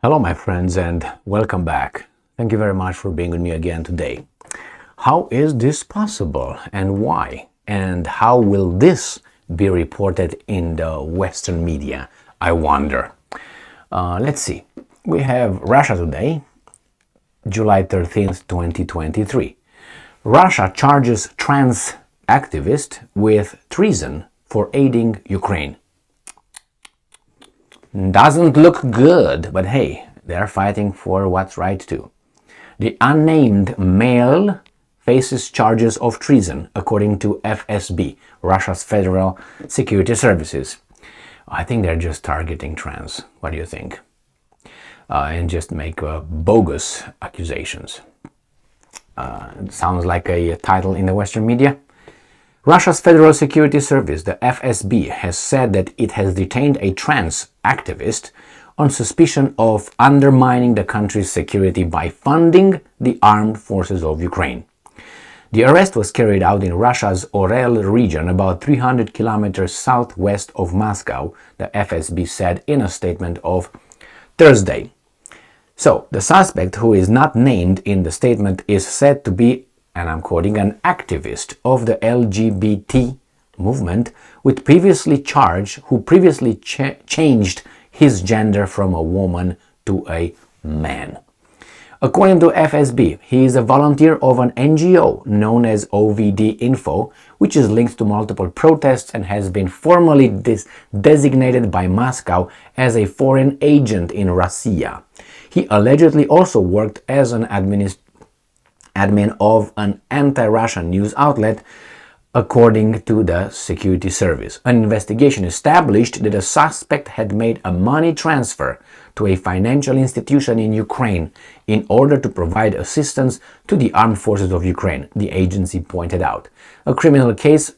Hello, my friends, and welcome back. Thank you very much for being with me again today. How is this possible and why? And how will this be reported in the Western media? I wonder. Let's see. We have Russia Today, July 13th, 2023. Russia charges trans activist with treason for aiding Ukraine. Doesn't look good, but hey, they're fighting for what's right too. The unnamed male faces charges of treason, according to FSB, Russia's Federal Security Services. I think they're just targeting trans. What do you think? And just make bogus accusations. Sounds like a title in the Western media. Russia's Federal Security Service, the FSB, has said that it has detained a trans activist on suspicion of undermining the country's security by funding the armed forces of Ukraine. The arrest was carried out in Russia's Orel region, about 300 kilometers southwest of Moscow, the FSB said in a statement of Thursday. So, the suspect, who is not named in the statement, is said to be, and I'm quoting, an activist of the LGBT movement who previously changed his gender from a woman to a man. According to FSB, he is a volunteer of an NGO known as OVD Info, which is linked to multiple protests and has been formally designated by Moscow as a foreign agent in Russia. He allegedly also worked as an admin of an anti-Russian news outlet, according to the security service. An investigation established that the suspect had made a money transfer to a financial institution in Ukraine in order to provide assistance to the armed forces of Ukraine, the agency pointed out. A criminal case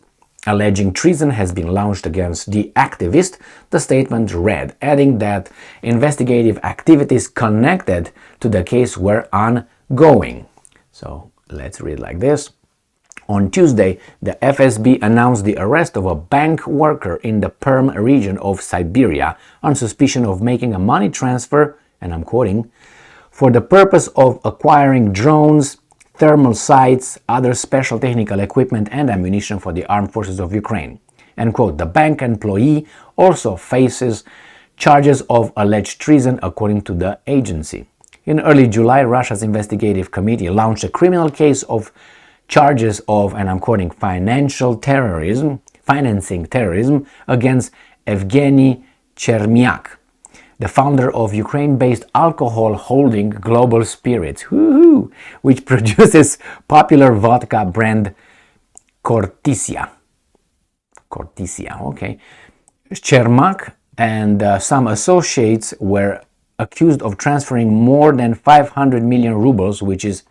alleging treason has been launched against the activist, the statement read, adding that investigative activities connected to the case were ongoing. So let's read like this. On Tuesday, the FSB announced the arrest of a bank worker in the Perm region of Siberia on suspicion of making a money transfer, and I'm quoting, for the purpose of acquiring drones, thermal sights, other special technical equipment and ammunition for the armed forces of Ukraine. End quote. The bank employee also faces charges of alleged treason, according to the agency. In early July, Russia's investigative committee launched a criminal case of charges of, and I'm quoting, financing terrorism against Evgeny Chermyak, the founder of Ukraine-based alcohol holding Global Spirits, which produces popular vodka brand Kortisia. Okay. Chermyak and some associates were accused of transferring more than 500 million rubles, which is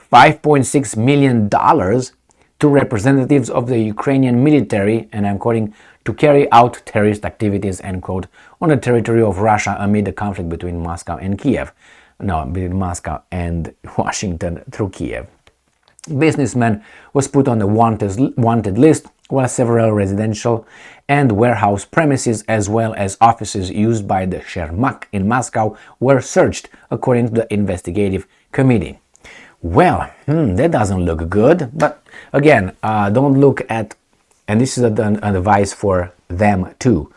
$5.6 million, to representatives of the Ukrainian military, and I'm quoting, to carry out terrorist activities, end quote, on the territory of Russia amid the conflict between Moscow and Kiev. No, between Moscow and Washington through Kiev. Businessman was put on the wanted list, while several residential and warehouse premises as well as offices used by the Chermyak in Moscow were searched, according to the investigative committee. Well, that doesn't look good, but again, don't look at, and this is an advice for them too,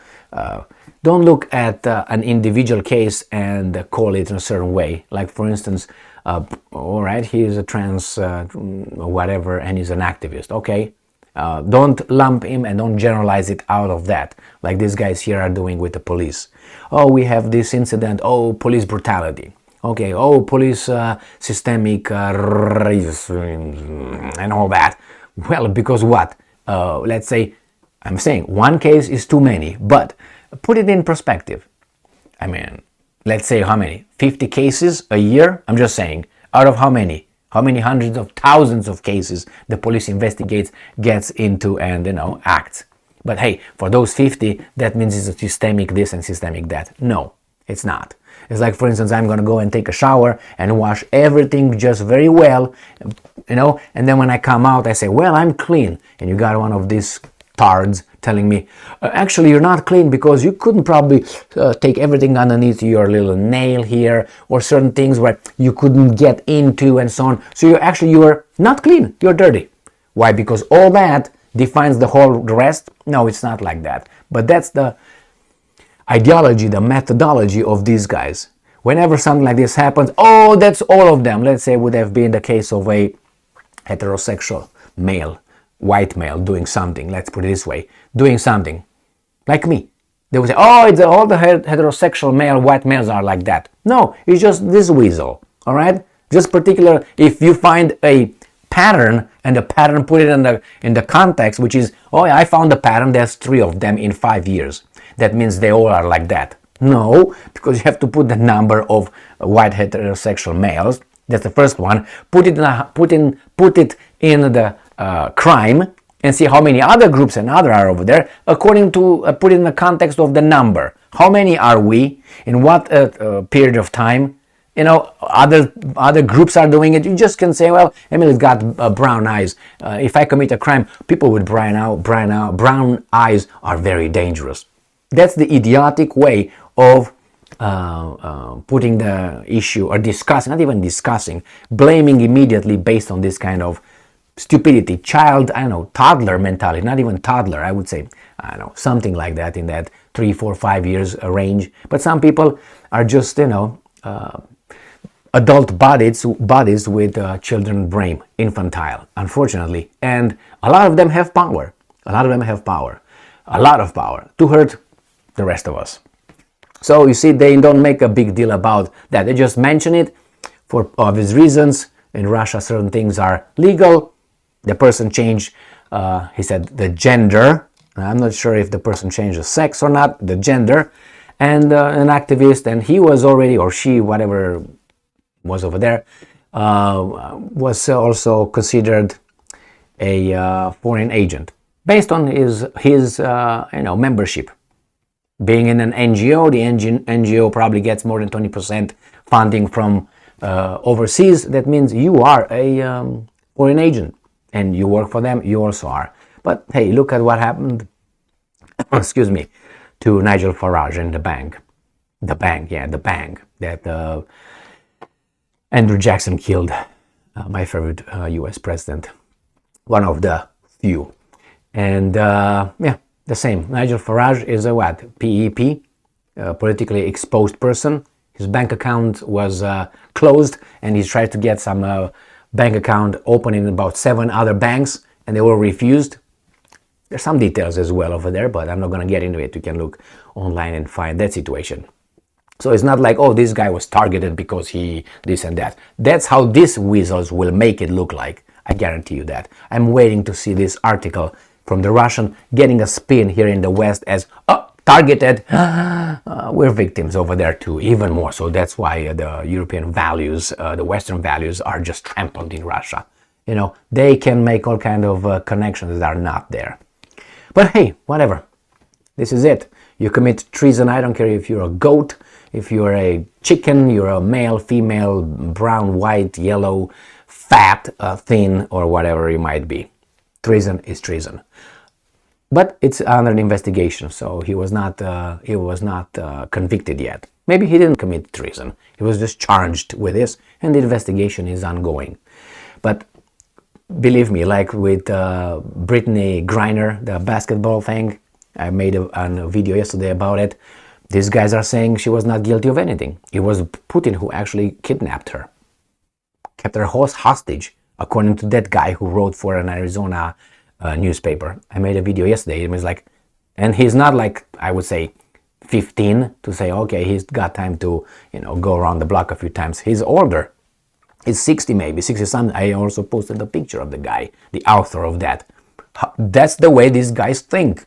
don't look at an individual case and call it in a certain way. Like, for instance, all right, he's a trans whatever, and he's an activist, okay? Don't lump him and don't generalize it out of that, like these guys here are doing with the police. Oh, we have this incident, oh, police brutality. Okay, oh, police systemic racism and all that. Well, because what? Let's say, I'm saying one case is too many, but put it in perspective. I mean, let's say how many? 50 cases a year? I'm just saying, out of how many? How many hundreds of thousands of cases the police investigates, gets into, and, acts. But hey, for those 50, that means it's a systemic this and systemic that. No, it's not. It's like, for instance, I'm going to go and take a shower and wash everything just very well, and then when I come out, I say, well, I'm clean. And you got one of these tards telling me, actually you're not clean because you couldn't probably take everything underneath your little nail here, or certain things where you couldn't get into and so on. So you're not clean, you're dirty. Why? Because all that defines the whole rest? No, it's not like that. But that's the ideology, the methodology of these guys. Whenever something like this happens, oh, that's all of them. Let's say it would have been the case of a heterosexual male, white male doing something, let's put it this way, doing something like me. They would say, oh, all the heterosexual male white males are like that. No, it's just this weasel, all right? Just particular, if you find a pattern and the pattern, put it in the context, which is, oh, I found the pattern, there's 3 of them in 5 years. That means they all are like that. No, because you have to put the number of white heterosexual males. That's the first one. Put it in the crime and see how many other groups and other are over there. According to put it in the context of the number. How many are we? In what period of time? You know, other groups are doing it. You just can say, well, Emily's got brown eyes. If I commit a crime, people with brown eyes are very dangerous. That's the idiotic way of putting the issue, or discussing, not even discussing, blaming immediately based on this kind of stupidity, toddler mentality, not even toddler, I would say, something like that, in that 3, 4, 5 years range. But some people are just, adult bodies with children brain, infantile, unfortunately. And a lot of them have power. A lot of power to hurt the rest of us. So you see, they don't make a big deal about that. They just mention it for obvious reasons. In Russia, certain things are legal. The person changed, he said, the gender. I'm not sure if the person changed the sex or not, the gender. And an activist, and he was already, or she, whatever was over there, was also considered a foreign agent based on his membership. Being in an NGO, the NGO probably gets more than 20% funding from overseas. That means you are a foreign agent and you work for them, you also are. But hey, look at what happened, excuse me, to Nigel Farage and the bank that Andrew Jackson killed, my favorite US president, one of the few. And the same. Nigel Farage is a what? PEP, politically exposed person. His bank account was closed, and he tried to get some bank account open in about 7 other banks, and they were refused. There's some details as well over there, but I'm not going to get into it. You can look online and find that situation. So it's not like, oh, this guy was targeted because he this and that. That's how these weasels will make it look like. I guarantee you that. I'm waiting to see this article from the Russian getting a spin here in the West as, targeted. We're victims over there too, even more. So that's why the European values, the Western values are just trampled in Russia. They can make all kind of connections that are not there. But hey, whatever. This is it. You commit treason. I don't care if you're a goat, if you're a chicken, you're a male, female, brown, white, yellow, fat, thin, or whatever you might be. Treason is treason. But it's under an investigation, so he was not convicted yet. Maybe he didn't commit treason. He was just charged with this, and the investigation is ongoing. But believe me, like with Brittany Griner, the basketball thing, I made a video yesterday about it. These guys are saying she was not guilty of anything. It was Putin who actually kidnapped her, kept her hostage, according to that guy who wrote for an Arizona newspaper. I made a video yesterday. It was like, and he's not like, I would say, 15 to say, okay, he's got time to, go around the block a few times. He's older. He's 60 maybe, 60 something. I also posted a picture of the guy, the author of that. That's the way these guys think.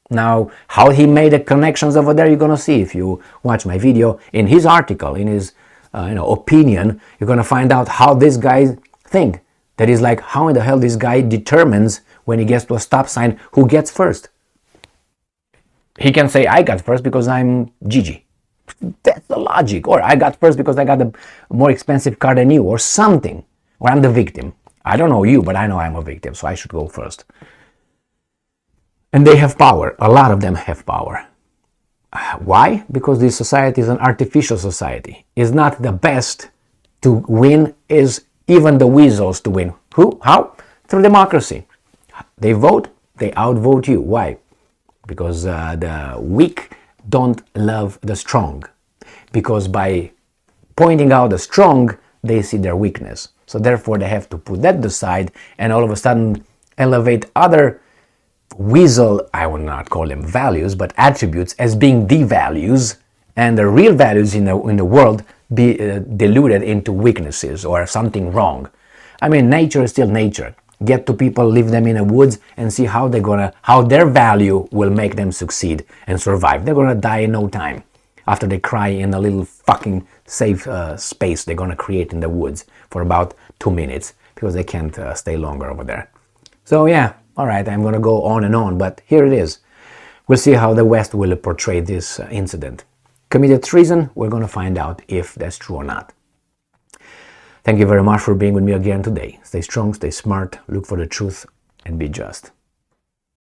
Now, how he made the connections over there, you're going to see if you watch my video. In his article, in his opinion, you're going to find out how this guy think. That is like, how in the hell this guy determines when he gets to a stop sign who gets first. He can say, I got first because I'm Gigi. That's the logic. Or I got first because I got a more expensive car than you, or something. Or I'm the victim. I don't know you, but I know I'm a victim, so I should go first. And they have power. A lot of them have power. Why? Because this society is an artificial society. It's not the best to win, is even the weasels to win. Who? How? Through democracy. They vote, they outvote you. Why? Because the weak don't love the strong. Because by pointing out the strong, they see their weakness. So therefore they have to put that aside and all of a sudden elevate other weasel, I will not call them values, but attributes as being the values, and the real values in the world be diluted into weaknesses or something wrong. I mean, nature is still nature. Get to people, leave them in the woods, and see how their value will make them succeed and survive. They're gonna die in no time after they cry in a little fucking safe space they're gonna create in the woods for about 2 minutes because they can't stay longer over there. So yeah, all right, I'm gonna go on and on, but here it is. We'll see how the West will portray this incident. Committed treason, we're gonna find out if that's true or not. Thank you very much for being with me again today. Stay strong, stay smart, look for the truth, and be just.